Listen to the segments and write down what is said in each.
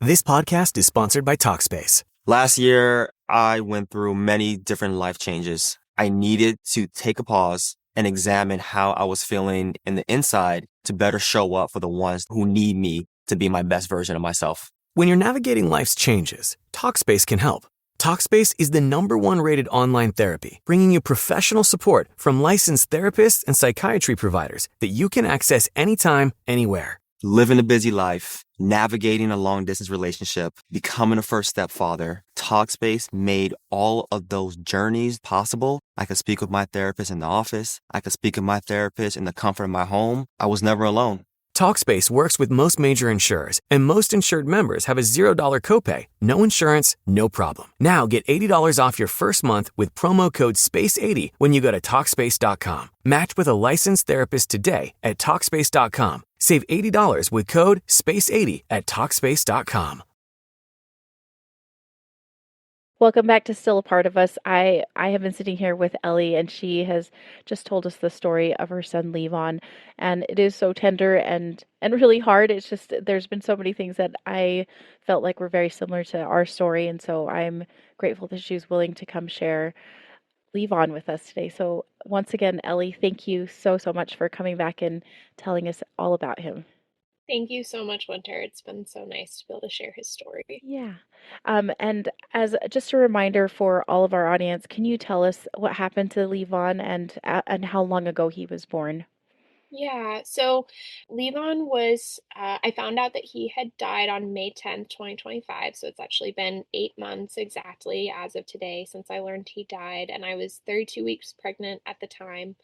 This podcast is sponsored by Talkspace. Last year, I went through many different life changes. I needed to take a pause and examine how I was feeling in the inside to better show up for the ones who need me to be my best version of myself. When you're navigating life's changes, Talkspace can help. Talkspace is the #1 rated online therapy, bringing you professional support from licensed therapists and psychiatry providers that you can access anytime, anywhere. Living a busy life, navigating a long-distance relationship, becoming a first-step father, Talkspace made all of those journeys possible. I could speak with my therapist in the office. I could speak with my therapist in the comfort of my home. I was never alone. Talkspace works with most major insurers, and most insured members have a $0 copay. No insurance, no problem. Now get $80 off your first month with promo code SPACE80 when you go to Talkspace.com. Match with a licensed therapist today at Talkspace.com. Save $80 with code SPACE80 at Talkspace.com. Welcome back to Still a Part of Us. I have been sitting here with Ellie, and she has just told us the story of her son Levon, and it is so tender and really hard. It's just there's been so many things that I felt like were very similar to our story, and so I'm grateful that she was willing to come share Levon with us today. So once again, Ellie, thank you so much for coming back and telling us all about him. Thank you so much, Winter. It's been so nice to be able to share his story. Yeah. And as just a reminder for all of our audience, can you tell us what happened to Levon and how long ago he was born? Yeah, so Levon was, I found out that he had died on May 10th, 2025. So it's actually been 8 months exactly as of today since I learned he died. And I was 32 weeks pregnant at the time.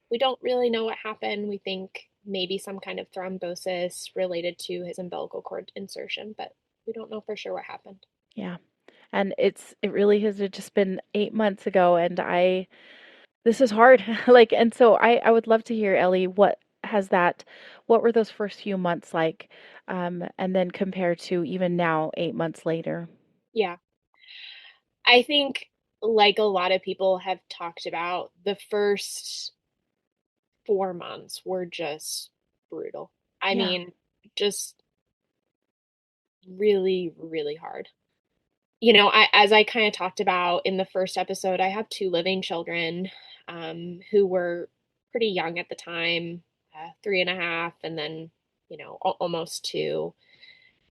We don't really know what happened. We think maybe some kind of thrombosis related to his umbilical cord insertion, but we don't know for sure what happened. Yeah. And it really has just been 8 months ago, and this is hard. And so I would love to hear, Ellie, what were those first few months like? And then compared to even now, 8 months later. Yeah. I think, like a lot of people have talked about, the first 4 months were just brutal. I Yeah. mean, just really, really hard. You know, as I kind of talked about in the first episode, I have two living children who were pretty young at the time, 3.5, and then, almost 2.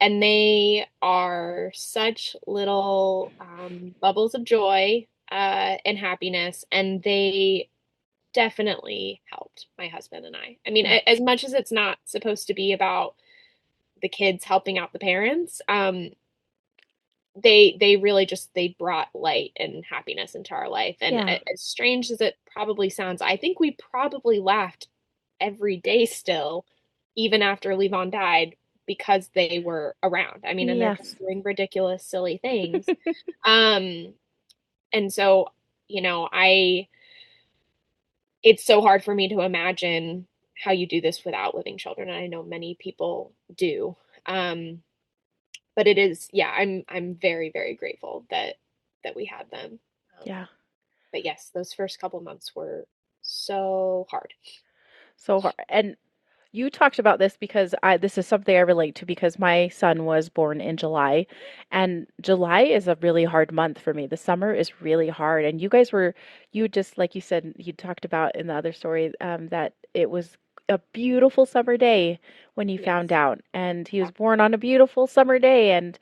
And they are such little bubbles of joy and happiness, and they definitely helped my husband and I. I mean, Yeah. as much as it's not supposed to be about the kids helping out the parents, they really just they brought light and happiness into our life. And Yeah. as strange as it probably sounds, I think we probably laughed every day still, even after Levon died, because they were around. I mean, and they're Yes. just doing ridiculous, silly things. um, and so, I it's so hard for me to imagine how you do this without living children, and I know many people do. But it is, yeah, I'm very, very grateful that we had them. Yeah. But yes, those first couple months were so hard. So hard. And you talked about this because this is something I relate to because my son was born in July, and July is a really hard month for me. The summer is really hard, and you just like you said, you talked about in the other story that it was a beautiful summer day when you found Yes. out, and he was Yeah. born on a beautiful summer day, and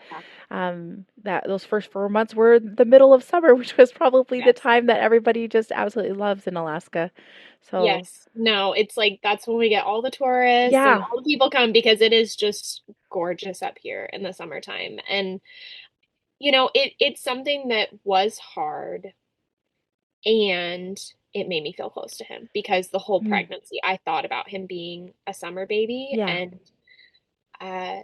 Yeah. that those first 4 months were the middle of summer, which was probably the Yes. time that everybody just absolutely loves in Alaska. So Yes. No, it's like that's when we get all the tourists and yeah, all the people come because it is just gorgeous up here in the summertime. And it's something that was hard, and it made me feel close to him because the whole mm, pregnancy I thought about him being a summer baby. yeah, And uh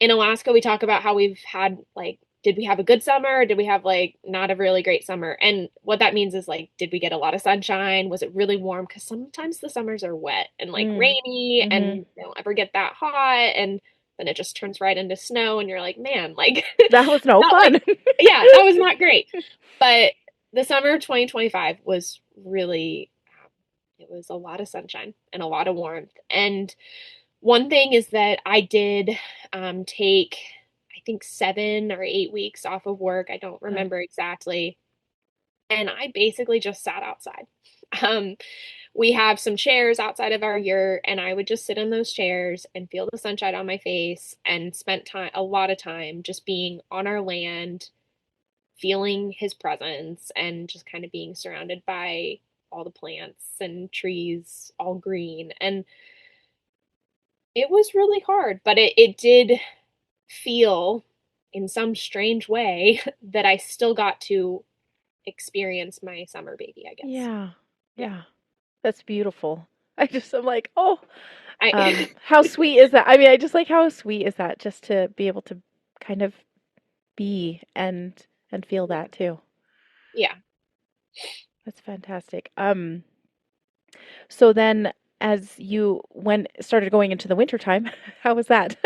in Alaska, we talk about how we've had, like, did we have a good summer? Or did we have, like, not a really great summer? And what that means is, like, did we get a lot of sunshine? Was it really warm? Because sometimes the summers are wet and, like, mm, rainy, mm-hmm. and they don't ever get that hot. And then it just turns right into snow. And you're like, man, like, That was no not like, fun. yeah, that was not great. But the summer of 2025 was really, it was a lot of sunshine and a lot of warmth. And one thing is that I did take think 7 or 8 weeks off of work. I don't Oh, remember exactly. And I basically just sat outside. Um, we have some chairs outside of our yurt, and I would just sit in those chairs and feel the sunshine on my face and spent a lot of time just being on our land, feeling his presence, and just kind of being surrounded by all the plants and trees, all green. And it was really hard, but it did feel in some strange way that I still got to experience my summer baby, I guess. yeah. Yeah. Yeah. That's beautiful. I'm like, oh, I how sweet is that? I mean, I just like how sweet is that just to be able to kind of be and feel yeah. that too. Yeah. That's fantastic. So then as you went started going into the winter time, how was that?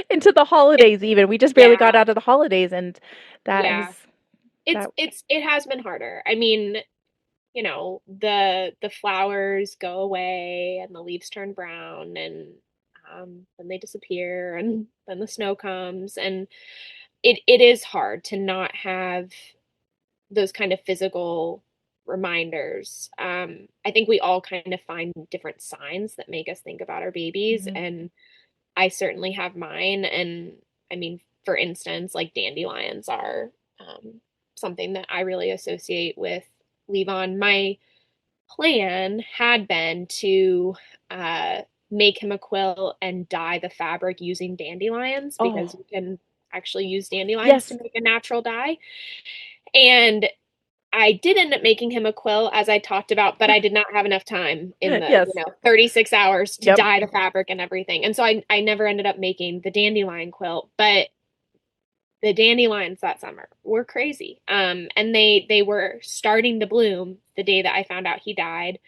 Into the It, holidays even. We just barely got yeah. out of the holidays and that has Yeah. It's that it's it has been harder. I mean, the flowers go away and the leaves turn brown, and then they disappear, and then the snow comes, and it is hard to not have those kind of physical reminders. I think we all kind of find different signs that make us think about our babies, Mhm. and I certainly have mine. And I mean, for instance, like dandelions are something that I really associate with Levon. My plan had been to uh, make him a quilt and dye the fabric using dandelions, because Oh, you can actually use dandelions to yes. make a natural dye. And I did end up making him a quilt, as I talked about, but I did not have enough time in the, Yes. 36 hours to Yep. dye the fabric and everything. And so I never ended up making the dandelion quilt, but the dandelions that summer were crazy. And they were starting to bloom the day that I found out he died.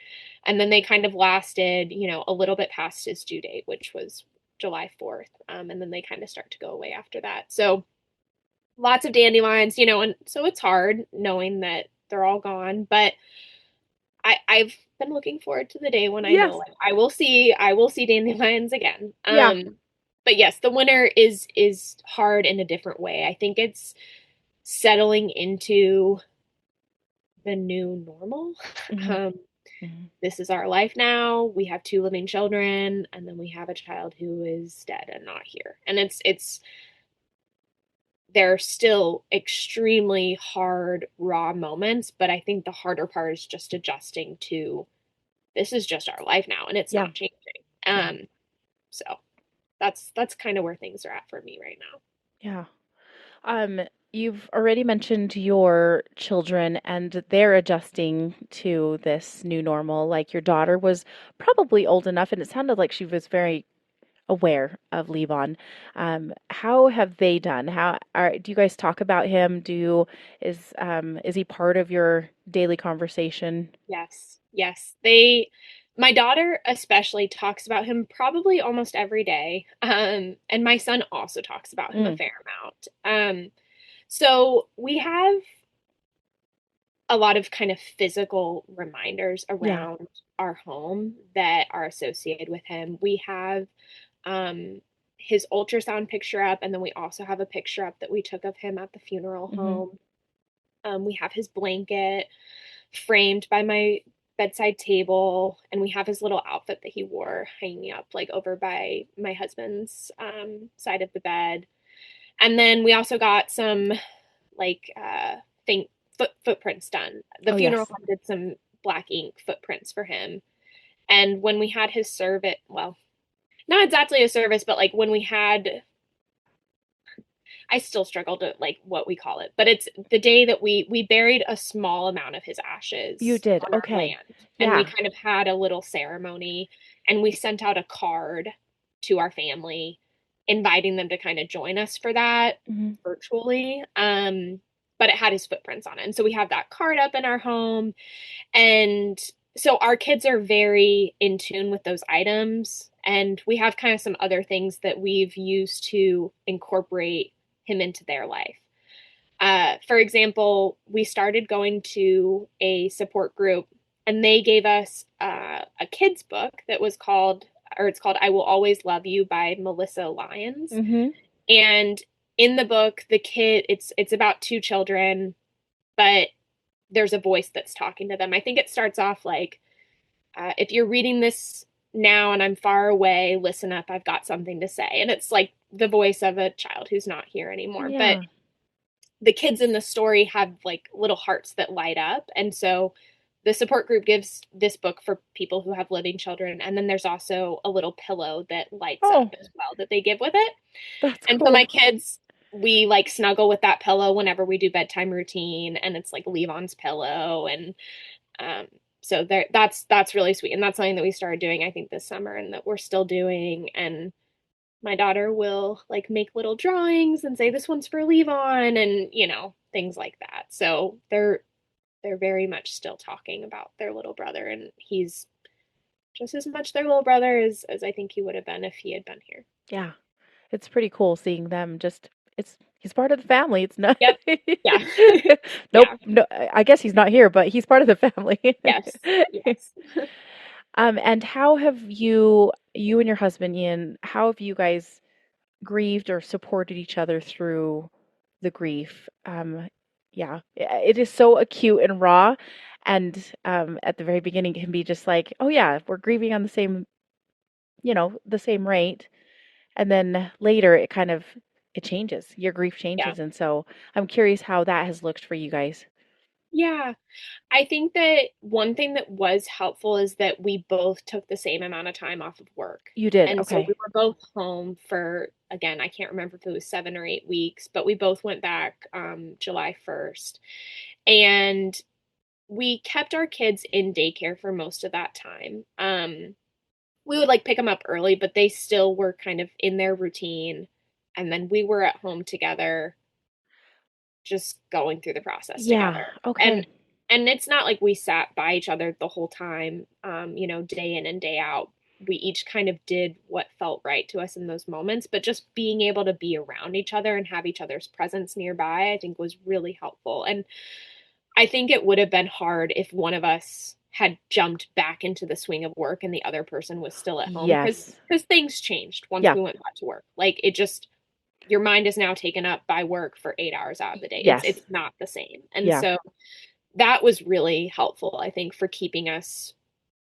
And then they kind of lasted, a little bit past his due date, which was July 4th. And then they kind of start to go away after that. So lots of dandelions, and so it's hard knowing that they're all gone. But I've been looking forward to the day when I know, Yes. like, I will see dandelions again. Yeah. But yes, the winter is hard in a different way. I think it's settling into the new normal. Mhm. Um, Mhm. this is our life now. We have two living children, and then we have a child who is dead and not here. And it's they're still extremely hard, raw moments, but I think the harder part is just adjusting to this is just our life now, and it's Yeah. not changing. Yeah. So that's kind of where things are at for me right now. Yeah. Um, you've already mentioned your children and they're adjusting to this new normal. Like your daughter was probably old enough, and it sounded like she was very aware of Levon. How have they done? Do you guys talk about him? Is he part of your daily conversation? Yes, yes. My daughter especially talks about him probably almost every day. And my son also talks about him a Mm, fair amount. So we have a lot of kind of physical reminders yeah. around our home that are associated with him. We have um, his ultrasound picture up, and then we also have a picture up that we took of him at the funeral Hmm. home. We have his blanket framed by my bedside table, and we have his little outfit that he wore hanging up like over by my husband's side of the bed. And then we also got some like thing footprints done. The Oh, funeral yes. home did some black ink footprints for him. And when we had his service, well, not exactly a service, but like when we had, I still struggle to like what we call it, but it's the day that we buried a small amount of his You ashes did. on our Okay. land, and we Yeah. kind of had a little ceremony, and we sent out a card to our family inviting them to kind of join us for that Hmm. virtually. But it had his footprints on it. And so we have that card up in our home. And so our kids are very in tune with those items. And we have kind of some other things that we've used to incorporate him into their life. For example, we started going to a support group, and they gave us a kid's book that was called, or it's called I Will Always Love You by Melissa Lyons. Hmm. And in the book, the kid, it's about two children, but there's a voice that's talking to them. I think it starts off like, if you're reading this now and I'm far away, listen up, I've got something to say. And it's like the voice of a child who's not here anymore. But Yeah. the kids in the story have like little hearts that light up. And so the support group gives this book for people who have living children. And then there's also a little pillow that lights up Oh, as well that they give with it. that's And so my cool. kids, we like snuggle with that pillow whenever we do bedtime routine, and it's like Levon's pillow. And um, so there, that's really sweet. And that's something that we started doing, I think, this summer and that we're still doing. And my daughter will like make little drawings and say this one's for Levon and things like that. So they're very much still talking about their little brother, and he's just as much their little brother as I think he would have been if he had been here. Yeah. It's pretty cool seeing them just he's part of the family. It's not Yep. Yeah. Nope, Yeah. no, I guess he's not here, but he's part of the family. Yes. Yes. And how have you and your husband Ian, how have you guys grieved or supported each other through the grief? Yeah, it is so acute and raw, and at the very beginning it can be just like, oh yeah, we're grieving on the same, the same rate, and then later it changes. Your grief Yeah. changes, and so I'm curious how that has looked for you guys. Yeah. I think that one thing that was helpful is that we both took the same amount of time off of work. You did, And so we okay. were both home for, again, I can't remember if it was 7 or 8 weeks, but we both went back July 1st. And we kept our kids in daycare for most of that time. We would like pick them up early, but they still were kind of in their routine. And then we were at home together, just going through the process Yeah, together. okay. And it's not like we sat by each other the whole time, day in and day out. We each kind of did what felt right to us in those moments, but just being able to be around each other and have each other's presence nearby, I think was really helpful. And I think it would have been hard if one of us had jumped back into the swing of work and the other person was still at home, because Yes. things changed once Yeah. we went back to work. Like it just, your mind is now taken up by work for 8 hours out of the day. It's Yes. not the same. And Yeah. so that was really helpful, I think, for keeping us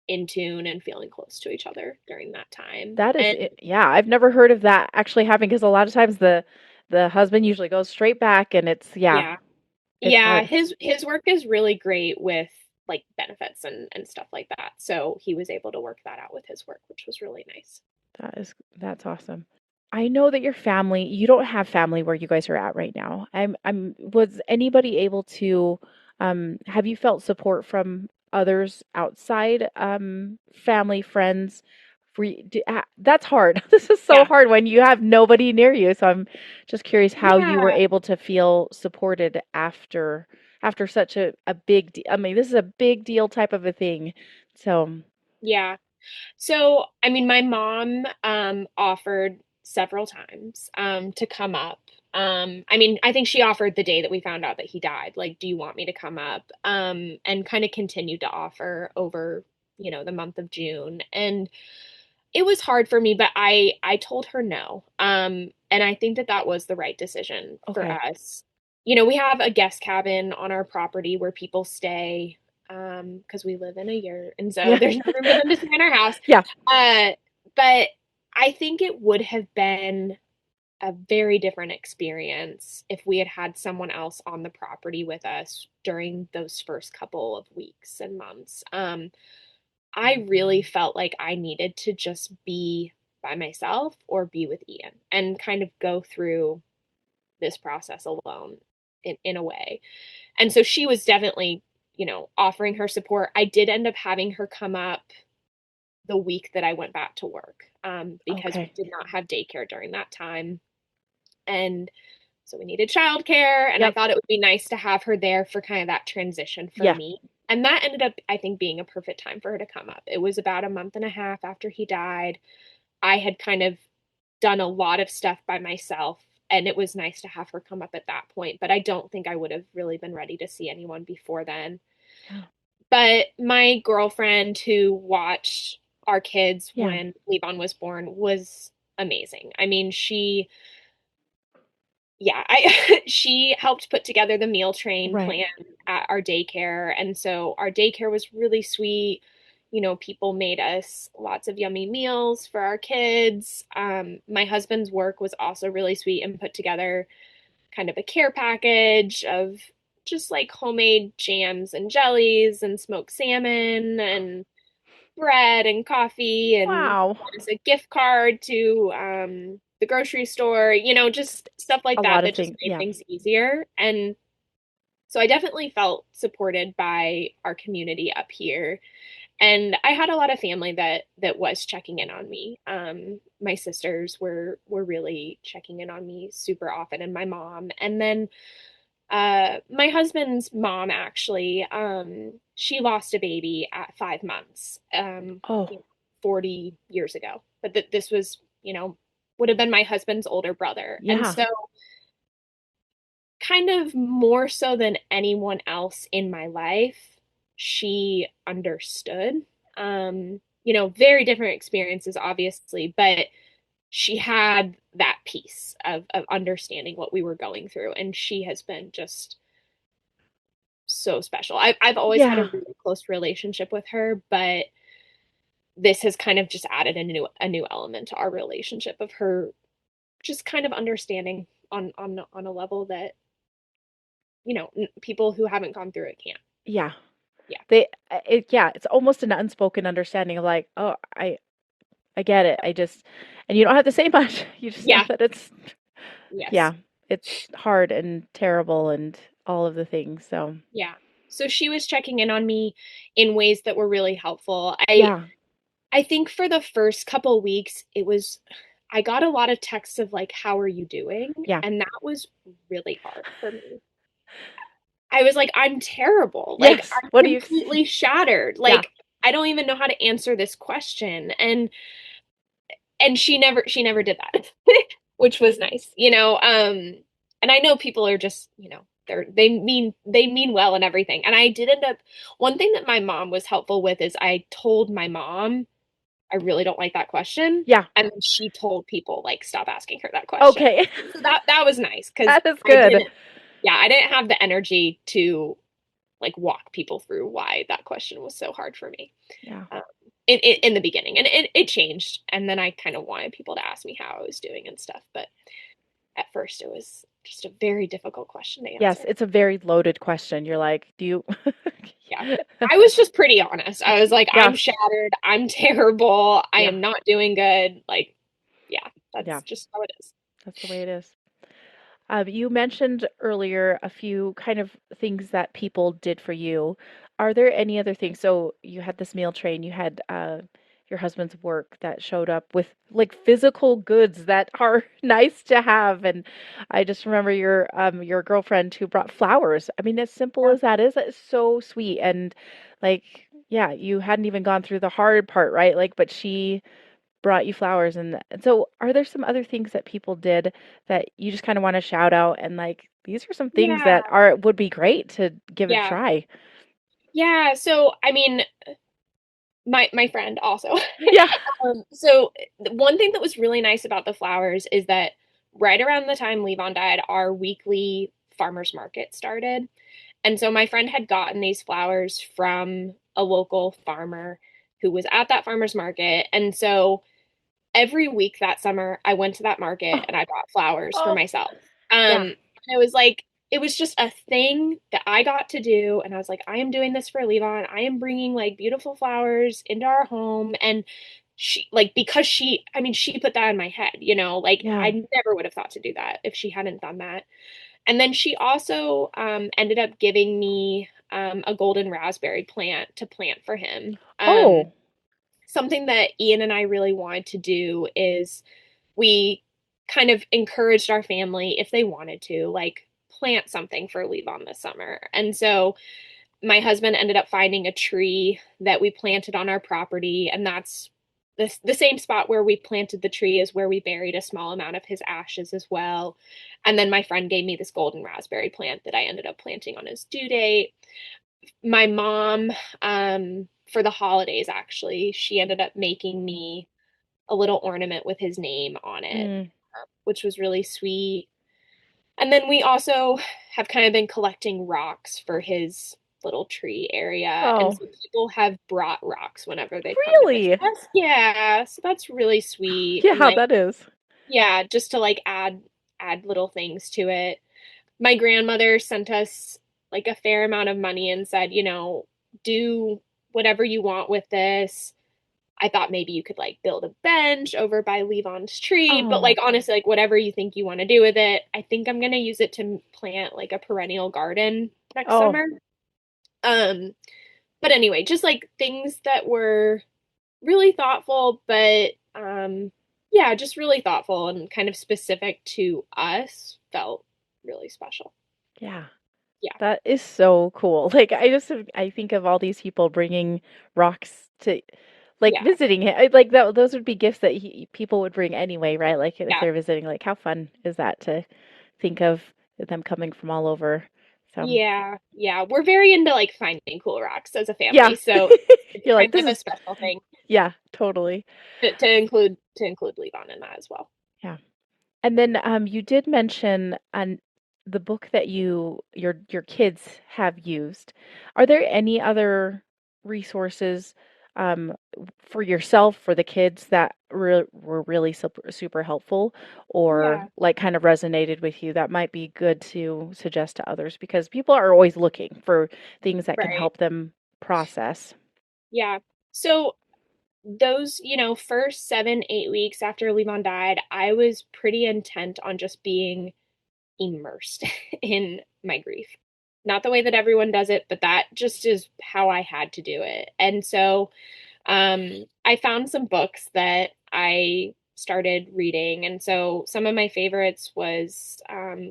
in tune and feeling close to each other during that time. That is And it. Yeah, I've never heard of that actually happening because a lot of times the husband usually goes straight back and yeah, yeah, it's yeah, hard. his work is really great with like benefits and stuff like that. So he was able to work that out with his work, which was really nice. That's awesome. I know that your family, you don't have family where you guys are at right now. Was anybody able to, have you felt support from others outside, family, friends? That's hard. This is so Yeah. hard when you have nobody near you. So I'm just curious how you were Yeah. able to feel supported after such a big deal. I mean, this is a big deal type of a thing. So, Yeah. So, I mean, my mom offered several times to come up. I mean, I think she offered the day that we found out that he died. Like, do you want me to come up? And kind of continued to offer over, the month of June. And it was hard for me, but I told her no. And I think that that was the right decision for okay. us. We have a guest cabin on our property where people stay because we live in a yurt, and so Yeah. there's no room for them to stay in our house. Yeah. Uh, but I think it would have been a very different experience if we had had someone else on the property with us during those first couple of weeks and months. I really felt like I needed to just be by myself or be with Ian and kind of go through this process alone in a way. And so she was definitely, offering her support. I did end up having her come up the week that I went back to work because we Okay. did not have daycare during that time. And so we needed childcare. And I Yep. thought it would be nice to have her there for kind of that transition for Yeah. me. And that ended up, I think, being a perfect time for her to come up. It was about a month and a half after he died. I had kind of done a lot of stuff by myself, and it was nice to have her come up at that point. But I don't think I would have really been ready to see anyone before then. Yeah. But my girlfriend who watched our kids Yeah. when Levon was born was amazing. I mean, she yeah, I she helped put together the meal train Right. plan at our daycare. And so our daycare was really sweet. People made us lots of yummy meals for our kids. My husband's work was also really sweet and put together kind of a care package of just like homemade jams and jellies and smoked salmon and bread and coffee and Wow. there's a gift card to the grocery store, just stuff like A that lot of that just things. made Yeah. things easier. And so I definitely felt supported by our community up here. And I had a lot of family that was checking in on me. My sisters were really checking in on me super often, and my mom. And then my husband's mom actually, she lost a baby at 5 months, Oh, 40 years ago. But this was, would have been my husband's older brother. And yeah. so, kind of more so than anyone else in my life, she understood. Very different experiences, obviously, but she had that piece of understanding what we were going through. And she has been just so special. I've always had a Yeah. really close relationship with her, but this has kind of just added a new element to our relationship of her just kind of understanding on a level that people who haven't gone through it can't. Yeah. Yeah, Yeah, it's almost an unspoken understanding of like, oh, I get it. And you don't have to say much. You just know yeah, that yes, yeah, it's hard and terrible and all of the things. So, yeah. So she was checking in on me in ways that were really helpful. I yeah, I think for the first couple weeks, I got a lot of texts of like, "How are you doing?" yeah, And that was really hard for me. I was like, I'm terrible. Like, yes. I'm What do you? completely shattered. Yeah, Like, I don't even know how to answer this question. And she never did that, which was nice. And I know people are just, they mean well and everything. And I did end up one thing that my mom was helpful with is I told my mom I really don't like that question. yeah. And then she told people like stop asking her that question. Okay, So that was nice because that is I good. didn't yeah, I didn't have the energy to like walk people through why that question was so hard for me Yeah. um, in the beginning. And it changed. And then I kind of wanted people to ask me how I was doing and stuff. But at first, it was just a very difficult question to Yes, answer. it's a very loaded question. You're like, do you? Yeah. I was just pretty honest. I was like, Yeah, I'm shattered. I'm terrible. I yeah, am not doing good. Like, yeah, yeah. that's just how it is. That's the way it is. You mentioned earlier a few kind of things that people did for you. Are there any other things? So you had this meal train, you had your husband's work that showed up with like physical goods that are nice to have. And I just remember your girlfriend who brought flowers. I mean, as simple Yeah. as that is, it's so sweet. And like, yeah, you hadn't even gone through the hard part, right? Like, but she brought you flowers and so are there some other things that people did that you just kind of want to shout out and like these are some things Yeah. that are would be great to give it a Yeah. try. Yeah. So, I mean, my friend also. Yeah. So one thing that was really nice about the flowers is that right around the time Levon died, our weekly farmers market started. And so my friend had gotten these flowers from a local farmer who was at that farmer's market. And so every week that summer, I went to that market Oh, and I bought flowers for oh, myself. yeah. And it was like, it was just a thing that I got to do. And I was like, I am doing this for Levon. I am bringing like beautiful flowers into our home. And she, like, because I mean, she put that in my head, like Yeah. I never would have thought to do that if she hadn't done that. And then she also ended up giving me a golden raspberry plant to plant for him. Oh, Something that Ian and I really wanted to do is we kind of encouraged our family if they wanted to, like plant something for Levon this summer. And so my husband ended up finding a tree that we planted on our property, and that's the same spot where we planted the tree is where we buried a small amount of his ashes as well. And then my friend gave me this golden raspberry plant that I ended up planting on his due date. My mom, for the holidays, actually, she ended up making me a little ornament with his name on it, mm, which was really sweet. And then we also have kind of been collecting rocks for his little tree area. And Oh, so people have brought rocks whenever they've come to visit really? us. Yeah, so that's really sweet. And Yeah, like, that is. yeah, just to like add little things to it. My grandmother sent us like a fair amount of money and said, do whatever you want with this. I thought maybe you could like build a bench over by Levon's tree, but Oh, like honestly, like whatever you think you want to do with it. I think I'm gonna use it to plant like a perennial garden next oh, summer. Um, but anyway, just like things that were really thoughtful, but yeah, just really thoughtful and kind of specific to us felt really special. yeah. Yeah, That is so cool. Like I think of all these people bringing rocks to like yeah, visiting him. Like that those would be gifts that people would bring anyway, right? Like if yeah. they're visiting, like how fun is that to think of them coming from all over. So, Yeah, yeah. We're very into like finding cool rocks as a yeah. family, so it's You're like kind this of a is special thing yeah, totally. to include Levon in that as well. Yeah. And then you did mention the book that your kids have used. Are there any other resources um, for yourself for the kids that were really super helpful or Yeah, like kind of resonated with you that might be good to suggest to others because people are always looking for things that can right. help them process. Yeah. So those, first 7, 8 weeks after Levon died, I was pretty intent on just being immersed in my grief. Not the way that everyone does it, but that just is how I had to do it. And so I found some books that I started reading. And so some of my favorites was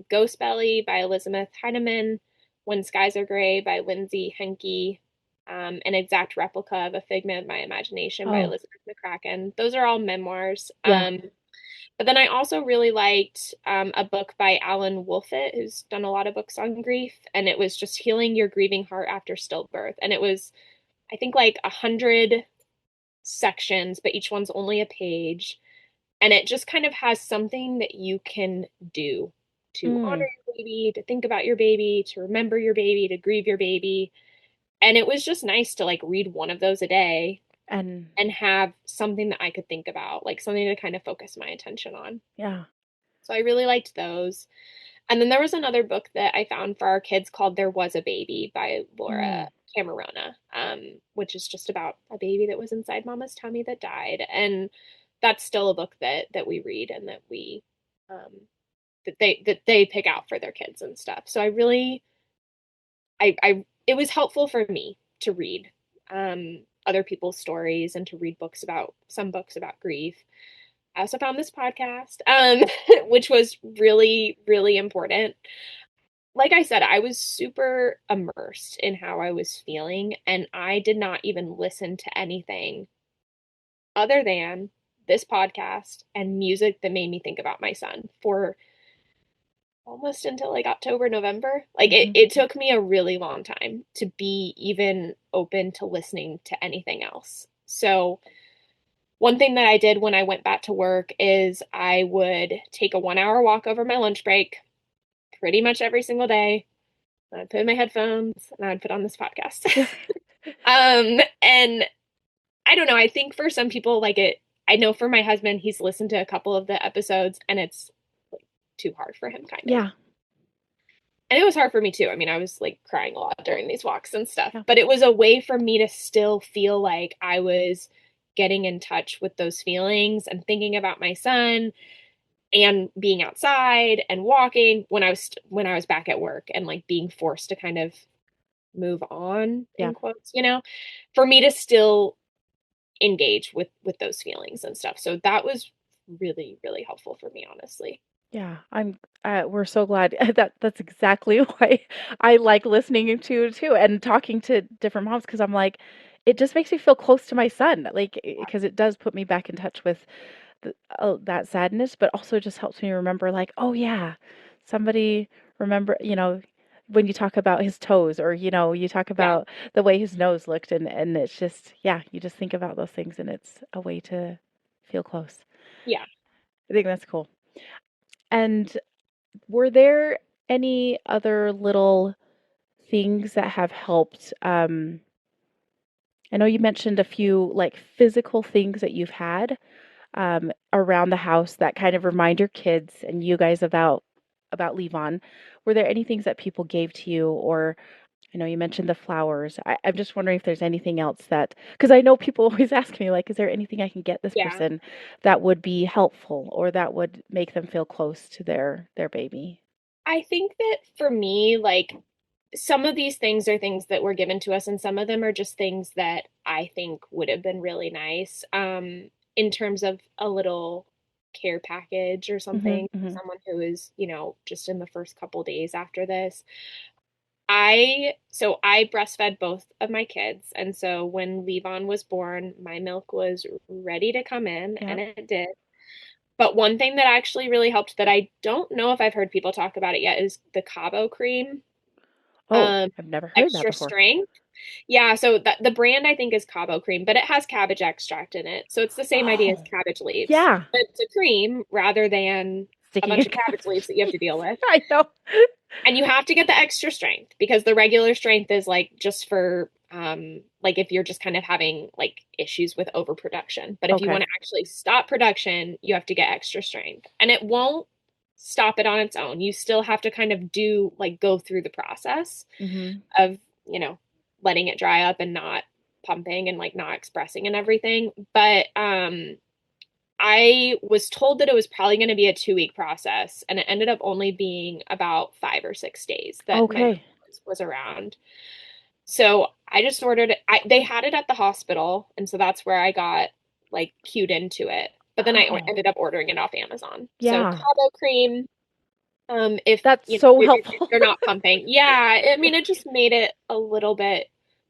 Ghost Belly by Elizabeth Heinemann, When Skies Are Gray by Lindsay Henke, An Exact Replica of a Figment of My Imagination by Oh, Elizabeth McCracken. Those are all memoirs. yeah. But then I also really liked a book by Alan Wolfett, who's done a lot of books on grief, and it was just Healing Your Grieving Heart After Stillbirth. And it was, I think, like 100 sections, but each one's only a page. And it just kind of has something that you can do to Mm. honor your baby, to think about your baby, to remember your baby, to grieve your baby. And it was just nice to like read one of those a day And and have something that I could think about, like something to kind of focus my attention on. yeah. So I really liked those. And then there was another book that I found for our kids called There Was a Baby by Laura Mm. Camerona, which is just about a baby that was inside mama's tummy that died. And that's still a book that we read and that we um, that they pick out for their kids and stuff. So I really I it was helpful for me to read other people's stories and to read books about some books about grief. I also found this podcast, which was really, really important. Like I said, I was super immersed in how I was feeling, and I did not even listen to anything other than this podcast and music that made me think about my son for almost until like October, November. Like it, Hmm. it took me a really long time to be even open to listening to anything else. So, one thing that I did when I went back to work is I would take a 1 hour walk over my lunch break pretty much every single day. I'd put in my headphones and I'd put on this podcast. And I don't know, I think for some people like it, I know for my husband, he's listened to a couple of the episodes and it's like too hard for him kind of. Yeah. And it was hard for me too. I mean, I was like crying a lot during these walks and stuff, Yeah. but it was a way for me to still feel like I was getting in touch with those feelings and thinking about my son and being outside and walking when I was back at work and like being forced to kind of move on Yeah. in quotes, for me to still engage with those feelings and stuff. So that was really, really helpful for me, honestly. Yeah, we're so glad that that's exactly why I like listening to too and talking to different moms because I'm like, it just makes me feel close to my son, like because it does put me back in touch with that sadness, but also just helps me remember, like, oh yeah, somebody remember, when you talk about his toes or you talk Yeah. about the way his nose looked and it's just yeah, you just think about those things and it's a way to feel close. Yeah. I think that's cool. And Were there any other little things that have helped? I know you mentioned a few like physical things that you've had around the house that kind of remind your kids and you guys about Levon. Were there any things that people gave to you, or I know you mentioned the flowers. I'm just wondering if there's anything else that, because I know people always ask me, like, is there anything I can get this Yeah. person that would be helpful or that would make them feel close to their baby? I think that for me, like some of these things are things that were given to us, and some of them are just things that I think would have been really nice. In terms of a little care package or Hmm. something for Hmm. someone who is, just in the first couple days after this. I breastfed both of my kids, and so when Levon was born, my milk was ready to come in, Yeah. and it did. But one thing that actually really helped that I don't know if I've heard people talk about it yet is the Cabo cream. Oh, Um, I've never heard that Extra before. strength. Yeah, so the brand I think is Cabo cream, but it has cabbage extract in it. So it's the same idea as Oh, cabbage leaves. yeah. But it's a cream rather than a Sticking bunch a of cabbage leaves that you have to deal with. I know. And you have to get the extra strength because the regular strength is like just for like if you're just kind of having like issues with overproduction. But if you want Okay. to actually stop production, you have to get extra strength. And it won't stop it on its own. You still have to kind of do like go through the process Hmm. of, you know, letting it dry up and not pumping and like not expressing and everything. But I was told that it was probably going to be a 2 week process, and it ended up only being about 5 or 6 days that my milk Okay. was around. So I just ordered it. They had it at the hospital, and so that's where I got like cued into it. But then I Oh, ended up ordering it off Amazon. So yeah. Cabo cream, if That's you know so if helpful. they're not pumping, yeah. I mean, it just made it a little bit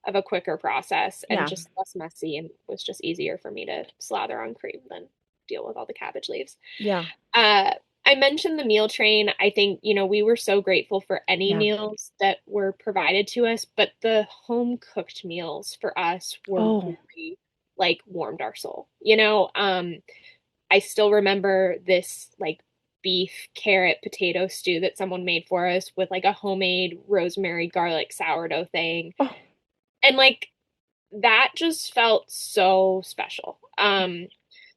of a quicker process and Yeah. just less messy, and was just easier for me to slather on cream than deal with all the cabbage leaves. Yeah. Uh, I mentioned the meal train. I think, we were so grateful for any Yeah. meals that were provided to us, but the home cooked meals for us were Oh, really like warmed our soul. I still remember this like beef, carrot, potato stew that someone made for us with like a homemade rosemary garlic sourdough thing. oh, And like that just felt so special.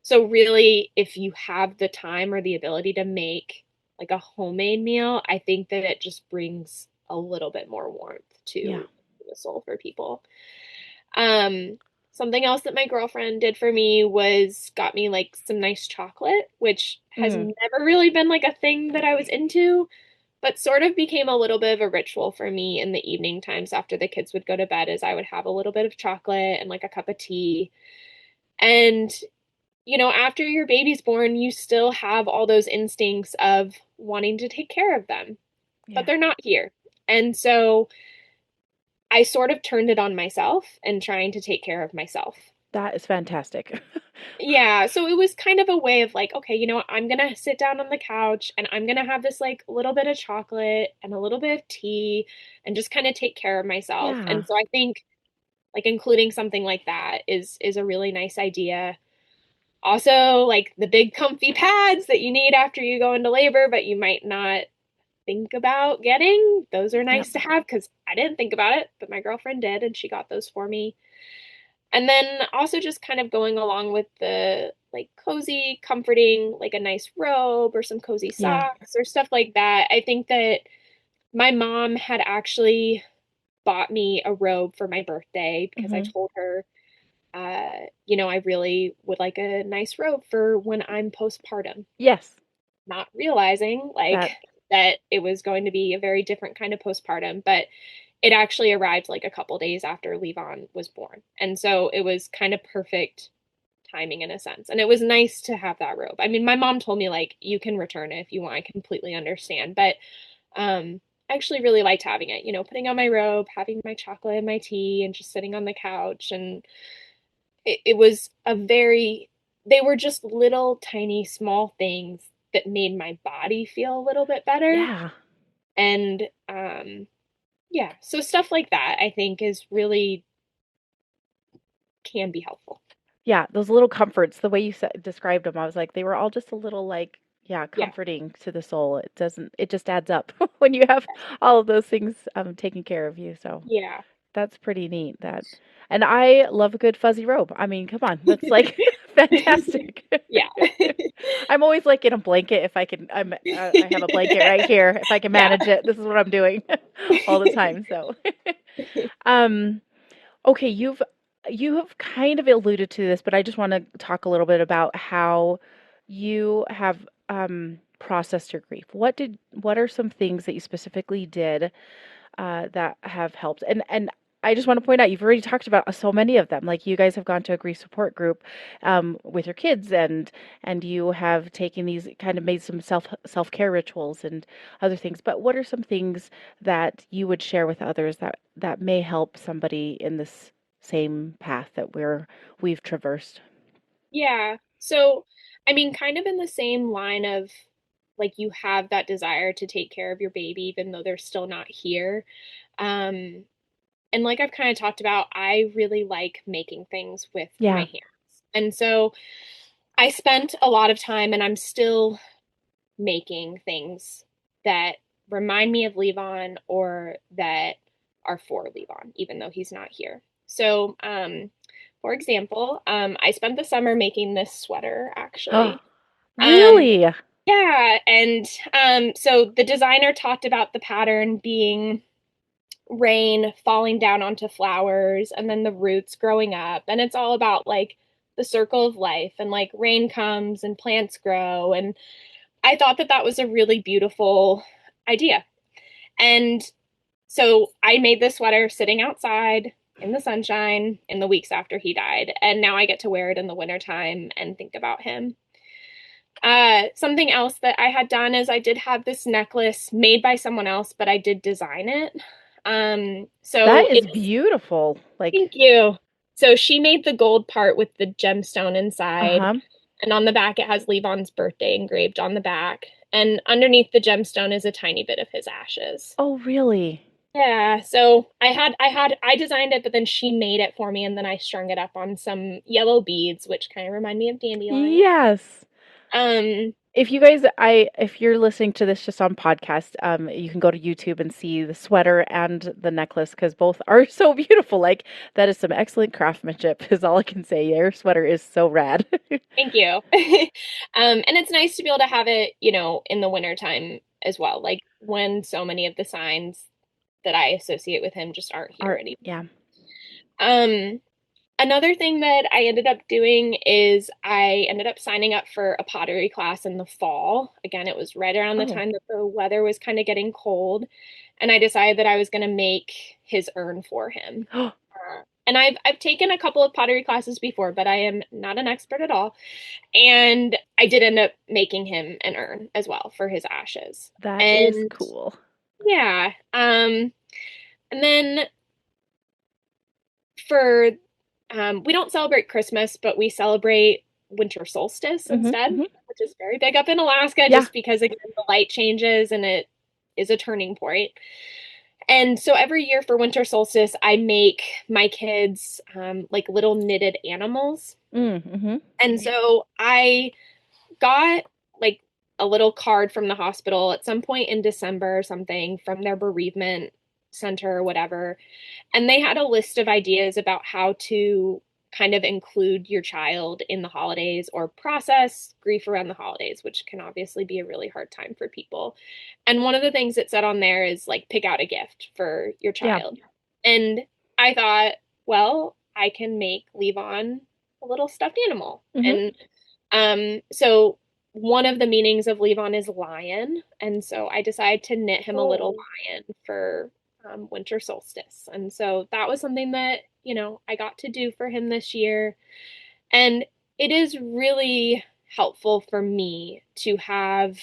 So really, if you have the time or the ability to make like a homemade meal, I think that it just brings a little bit more warmth yeah. to the soul for people. Um, Something else that my girlfriend did for me was got me like some nice chocolate, which has Mm. never really been like a thing that I was into, but sort of became a little bit of a ritual for me in the evening times after the kids would go to bed, as I would have a little bit of chocolate and like a cup of tea. And after your baby's born, you still have all those instincts of wanting to take care of them, but Yeah. they're not here. And so I sort of turned it on myself and trying to take care of myself. That is fantastic. Yeah, so it was kind of a way of like, okay, I'm gonna sit down on the couch and I'm gonna have this like little bit of chocolate and a little bit of tea and just kind of take care of myself. Yeah. And so I think like including something like that is a really nice idea. Also, like the big comfy pads that you need after you go into labor, but you might not think about getting. Those are Yep. nice to have because I didn't think about it, but my girlfriend did and she got those for me. And then also just kind of going along with the like cozy, comforting, like a nice robe or some cozy Yeah. socks or stuff like that. I think that my mom had actually bought me a robe for my birthday because I Hmm. told her, I really would like a nice robe for when I'm postpartum, Yes. not realizing like That. that it was going to be a very different kind of postpartum, but it actually arrived like a couple days after Levon was born. And so it was kind of perfect timing in a sense. And it was nice to have that robe. I mean, my mom told me like you can return it if you want. I completely understand. But I actually really liked having it, putting on my robe, having my chocolate and my tea and just sitting on the couch. And it was they were just little tiny small things that made my body feel a little bit better. Yeah. And yeah, so stuff like that I think is really can be helpful. Yeah. Those little comforts, the way you described them, I was like, they were all just a little like Yeah, Yeah. comforting to the soul. It just adds up when you have all of those things taken care of you. So Yeah. that's pretty neat. And I love a good fuzzy robe. I mean, come on, that's like fantastic. Yeah. I'm always like in a blanket if I can. I have a blanket right here if I can Yeah. manage it. This is what I'm doing all the time. So, um, okay, you have kind of alluded to this, but I just want to talk a little bit about how you have processed your grief. What are some things that you specifically did that have helped? And I just want to point out you've already talked about so many of them. Like you guys have gone to a grief support group with your kids, and you have taken these kind of made some self-care rituals and other things. But what are some things that you would share with others that may help somebody in this same path that we've traversed? Yeah. So, I mean, kind of in the same line of like you have that desire to take care of your baby even though they're still not here. Um, and like I've kind of talked about, I really like making things with my Yeah. hands. And so I spent a lot of time and I'm still making things that remind me of Levon or that are for Levon, even though he's not here. So, for example, I spent the summer making this sweater Oh, actually. Um, really? yeah, and so the designer talked about the pattern being rain falling down onto flowers and then the roots growing up. And it's all about like the circle of life and like rain comes and plants grow. And I thought that that was a really beautiful idea. And so I made this sweater sitting outside in the sunshine in the weeks after he died. And now I get to wear it in the wintertime and think about him. Something else that I had done is I did have this necklace made by someone else, but I did design it. That So is it's, beautiful. thank Like, you. So she made the gold part with the gemstone inside, uh-huh. and on the back it has Levon's birthday engraved on the back. And underneath the gemstone is a tiny bit of his ashes. Oh, really? Yeah, so I designed it, but then she made it for me, and then I strung it up on some yellow beads, which kind of remind me of dandelion. Yes. Um, If you're listening to this just on podcast, you can go to YouTube and see the sweater and the necklace because both are so beautiful. Like that is some excellent craftsmanship, is all I can say. Your sweater is so rad. Thank you. And it's nice to be able to have it, in the wintertime as well, like when so many of the signs that I associate with him just aren't here Art, anymore. yeah. Um, Another thing that I ended up doing is I ended up signing up for a pottery class in the fall. Again, it was right around the Oh, time that the weather was kind of getting cold, and I decided that I was going to make his urn for him. And I've taken a couple of pottery classes before, but I am not an expert at all. And I did end up making him an urn as well for his ashes. that is And cool. yeah, and then for we don't celebrate Christmas, but we celebrate winter solstice Hmm. instead, Hmm. which is very big up in Alaska Yeah. just because again the light changes and it is a turning point. And so every year for winter solstice, I make my kids like little knitted animals. Mm-hmm. And so I got like a little card from the hospital at some point in December or something from their bereavement center or whatever. And they had a list of ideas about how to kind of include your child in the holidays or process grief around the holidays, which can obviously be a really hard time for people. And one of the things it said on there is like pick out a gift for your Yeah. child. And I thought, well, I can make Levon a little stuffed animal. Hmm. And so one of the meanings of Levon is lion. And so I decided to knit him a little Oh. lion for winter solstice. And so that was something that, I got to do for him this year. And it is really helpful for me to have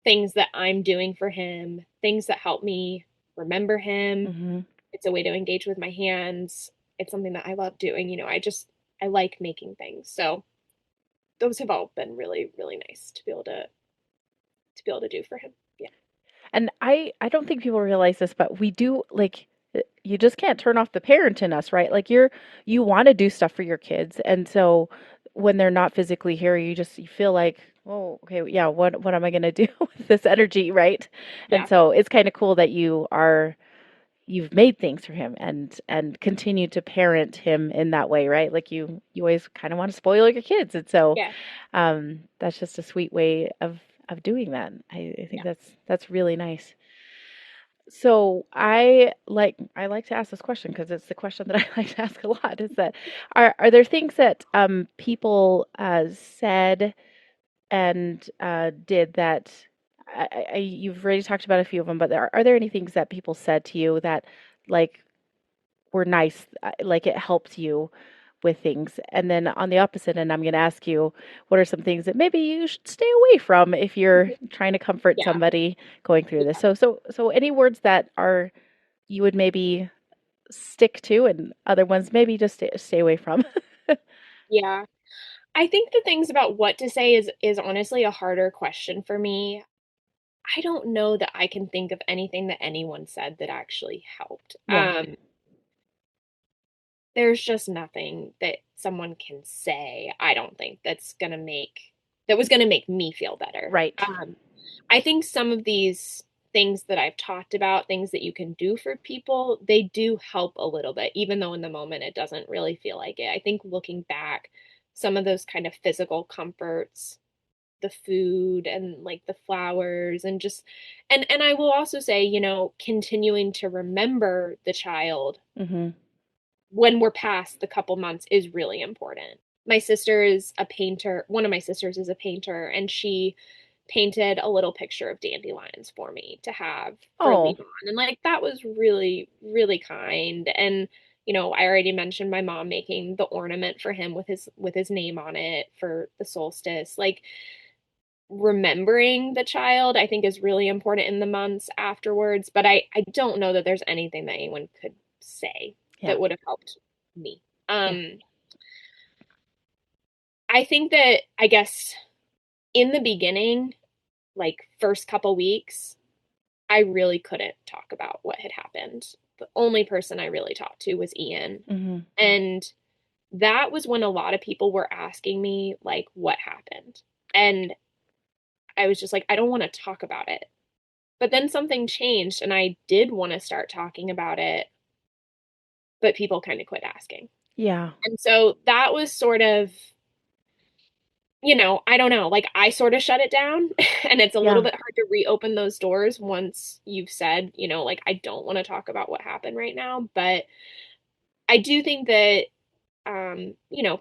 things that I'm doing for him, things that help me remember him. Hmm. It's a way to engage with my hands. It's something that I love doing. I like making things. So those have all been really, really nice to be able to do for him. Yeah. And I don't think people realize this, but we do like you just can't turn off the parent in us, right? Like you want to do stuff for your kids. And so when they're not physically here, you feel like, oh, okay, yeah, what am I gonna do with this energy, right? And Yeah. so it's kind of cool that you've made things for him and continue to parent him in that way, right? Like you always kind of want to spoil your kids, and so Yeah. that's just a sweet way of doing that. I think Yeah. that's really nice. So I like to ask this question because it's the question that I like to ask a lot. Is that are there things that people said and did that you've already talked about a few of them, but are there any things that people said to you that like were nice, like it helped you with things? And then on the opposite end, I'm going to ask you, what are some things that maybe you should stay away from if you're trying to comfort Yeah. somebody going through this? Yeah. So any words that are you would maybe stick to, and other ones maybe just stay away from. Yeah. I think the things about what to say is honestly a harder question for me. I don't know that I can think of anything that anyone said that actually helped. Yeah, There's just nothing that someone can say, I don't think, that was gonna make me feel better. right. I think some of these things that I've talked about, things that you can do for people, they do help a little bit, even though in the moment it doesn't really feel like it. I think looking back, some of those kind of physical comforts, the food and like the flowers and just and I will also say, continuing to remember the child Mhm. when we're past the couple months is really important. My sister is a painter. One of my sisters is a painter, and she painted a little picture of dandelions for me to have for Oh, Levon. And like that was really, really kind. And I already mentioned my mom making the ornament for him with his name on it for the solstice. Like remembering the child, I think is really important in the months afterwards. But I don't know that there's anything that anyone could say yeah, that would have helped me. yeah, I think that I guess in the beginning, like first couple weeks, I really couldn't talk about what had happened. The only person I really talked to was Ian. mhm, And that was when a lot of people were asking me, like, what happened? And I was just like, I don't want to talk about it. But then something changed and I did want to start talking about it, but people kind of quit asking. yeah, And so that was sort of, I don't know, like I sort of shut it down and it's a little yeah, bit hard to reopen those doors once you've said, like I don't want to talk about what happened right now, but I do think that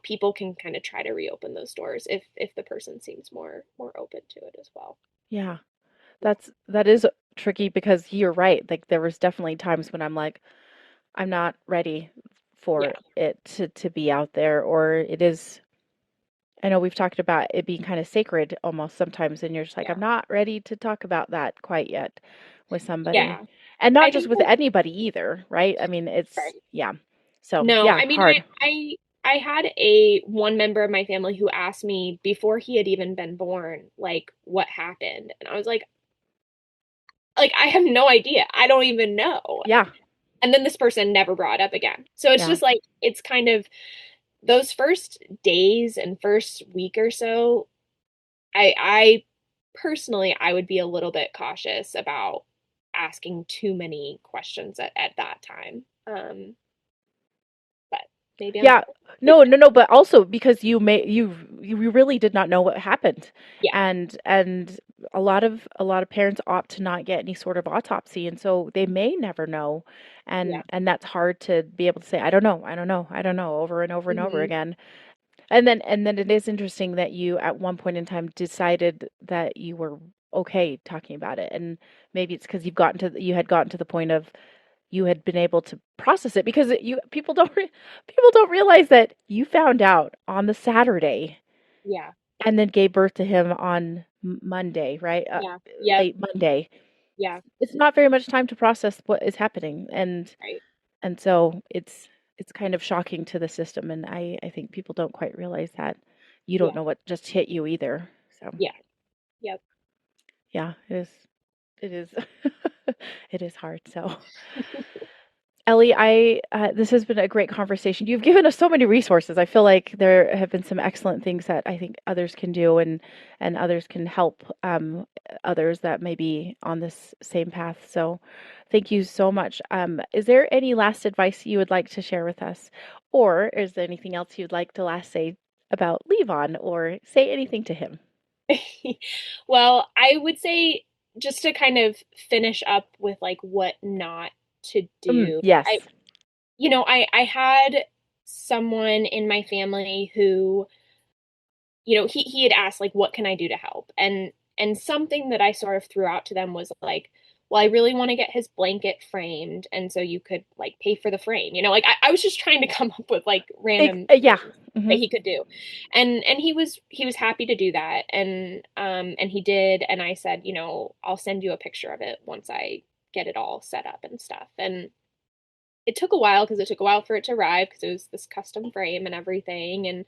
people can kind of try to reopen those doors if the person seems more open to it as well. yeah. Yeah. That is tricky because you're right. Like there was definitely times when I'm like, I'm not ready Yeah. for it to be out there, or it is. I know we've talked about it being kind of sacred almost sometimes, and you're just like, I'm Yeah. not ready to talk about that quite yet with somebody. Yeah. And not I just think with that anybody either, right? I mean, it's, right. yeah. So, No, yeah, I mean hard. I had a one member of my family who asked me before he had even been born, like what happened. And I was like I have no idea. I don't even know. Yeah, And then this person never brought it up again. So it's yeah, just like it's kind of those first days and first week or so, I personally I would be a little bit cautious about asking too many questions at that time. But maybe I'm yeah. wrong. No, no, no. But also because you really did not know what happened, Yeah, and a lot of parents opt to not get any sort of autopsy, and so they may never know, yeah. and that's hard to be able to say, I don't know, I don't know, I don't know, over and over and over Hmm. again. And then it is interesting that you at one point in time decided that you were okay talking about it. And maybe it's because you had gotten to the point of you had been able to process it because people don't realize that you found out on the Saturday Yeah, and then gave birth to him on Monday, right? yeah, yep, Late Monday. yeah, It's not very much time to process what is happening, right, and so it's kind of shocking to the system, and I think people don't quite realize that you don't yeah, know what just hit you either. So, yeah, yep. yeah, it is it is it is hard. So, Ellie, I this has been a great conversation. You've given us so many resources. I feel like there have been some excellent things that I think others can do, and others can help others that may be on this same path. So, thank you so much. Is there any last advice you would like to share with us, or is there anything else you'd like to last say about Levon, or say anything to him? Well, I would say just to kind of finish up with like what not to do. Yes. I had someone in my family who, he had asked like what can I do to help? And something that I sort of threw out to them was like, well, I really want to get his blanket framed, and so you could like pay for the frame. Like I was just trying to come up with like random Yeah. things that Hmm. he could do. And he was happy to do that, and he did, and I said, I'll send you a picture of it once I get it all set up and stuff. And it took a while because it took a while for it to arrive because it was this custom frame and everything. And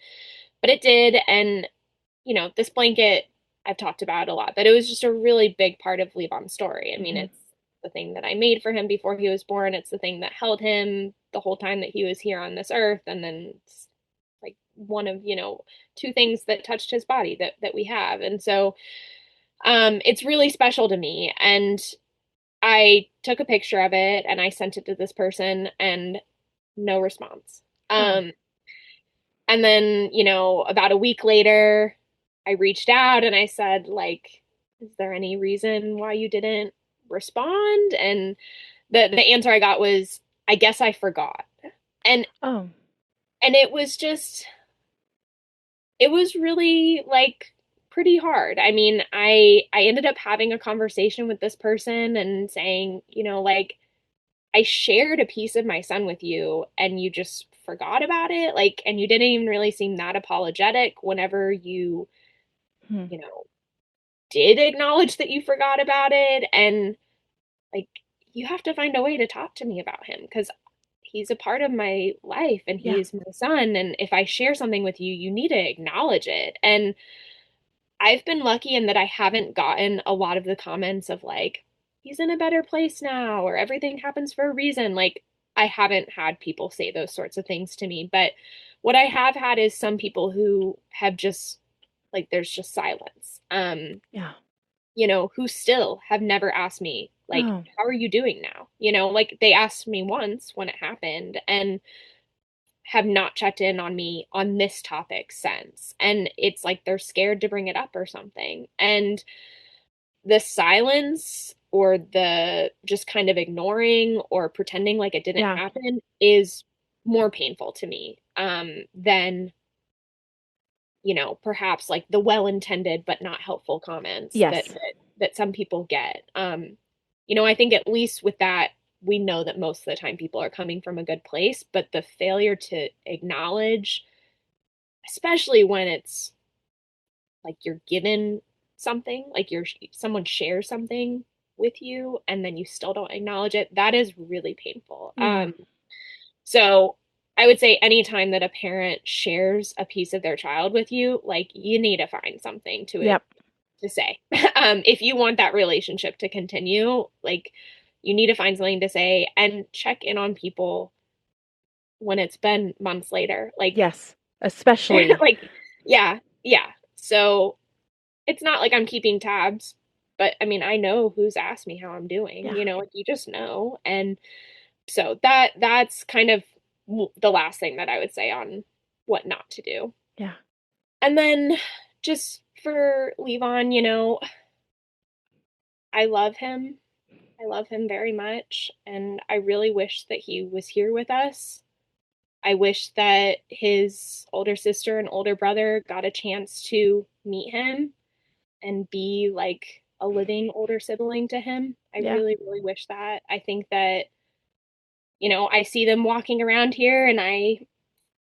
but it did. And this blanket I've talked about a lot, but it was just a really big part of Levon's story. I mean, Hmm. it's the thing that I made for him before he was born. It's the thing that held him the whole time that he was here on this earth. And then it's like one of, two things that touched his body that we have. And so it's really special to me. And I took a picture of it and I sent it to this person and no response. Oh. And then, about a week later, I reached out and I said, like, is there any reason why you didn't respond? And the answer I got was, I guess I forgot. And Oh. and it was really like pretty hard. I mean, I ended up having a conversation with this person and saying, like, I shared a piece of my son with you and you just forgot about it. Like, and you didn't even really seem that apologetic whenever Hmm. you know, did acknowledge that you forgot about it. And like, you have to find a way to talk to me about him because he's a part of my life and he Yeah. is my son. And if I share something with you, you need to acknowledge it. And I've been lucky in that I haven't gotten a lot of the comments of like, he's in a better place now, or everything happens for a reason. Like, I haven't had people say those sorts of things to me. But what I have had is some people who have just, like, there's just silence. Yeah. Who still have never asked me, like, Oh. how are you doing now? Like they asked me once when it happened and have not checked in on me on this topic since. And it's like they're scared to bring it up or something. And the silence or the just kind of ignoring or pretending like it didn't Yeah. happen is more painful to me than perhaps like the well-intended but not helpful comments that Yes. that some people get. I think at least with that, we know that most of the time people are coming from a good place, but the failure to acknowledge, especially when it's like you're given something, like someone shares something with you and then you still don't acknowledge it, that is really painful. Yeah. So I would say anytime that a parent shares a piece of their child with you, like you need to find something to it Yep. to say. If you want that relationship to continue, like you need to find something to say and check in on people when it's been months later. Like, Yes. Especially. like, yeah, yeah. So it's not like I'm keeping tabs, but I mean, I know who's asked me how I'm doing, Yeah. like you just know. And so that's kind of the last thing that I would say on what not to do. Yeah. And then just for Levon, I love him. I love him very much, and I really wish that he was here with us. I wish that his older sister and older brother got a chance to meet him and be like a living older sibling to him. I Yeah. really, really wish that. I think that, I see them walking around here and I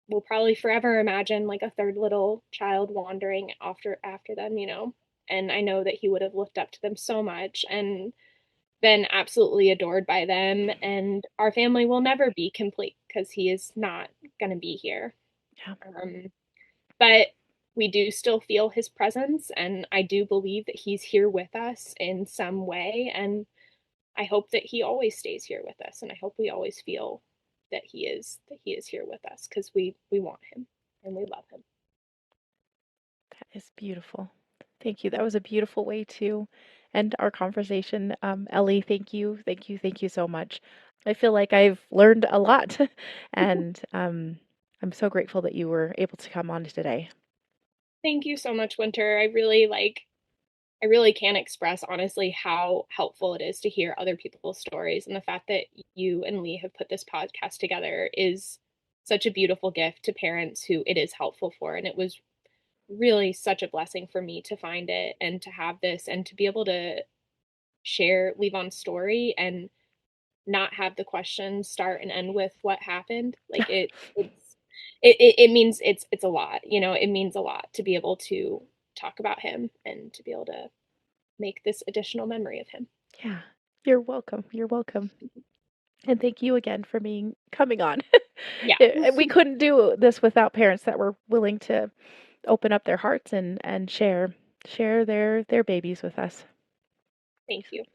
will probably forever imagine like a third little child wandering after them, And I know that he would have looked up to them so much and been absolutely adored by them. And our family will never be complete because he is not going to be here. Yeah. Um, but we do still feel his presence, and I do believe that he's here with us in some way. And I hope that he always stays here with us, and I hope we always feel that he is here with us, because we want him and we love him. That is beautiful. Thank you. That was a beautiful way to end our conversation. Ellie, thank you. Thank you. Thank you so much. I feel like I've learned a lot, and I'm so grateful that you were able to come on today. Thank you so much, Winter. I really can't express honestly how helpful it is to hear other people's stories, and the fact that you and Lee have put this podcast together is such a beautiful gift to parents who it is helpful for. And it was really such a blessing for me to find it and to have this and to be able to share Levon's story and not have the questions start and end with what happened. Like it means it's a lot. It means a lot to be able to talk about him and to be able to make this additional memory of him. Yeah, you're welcome. You're welcome. And thank you again for coming on. Yeah. We couldn't do this without parents that were willing to open up their hearts and share their babies with us. Thank you.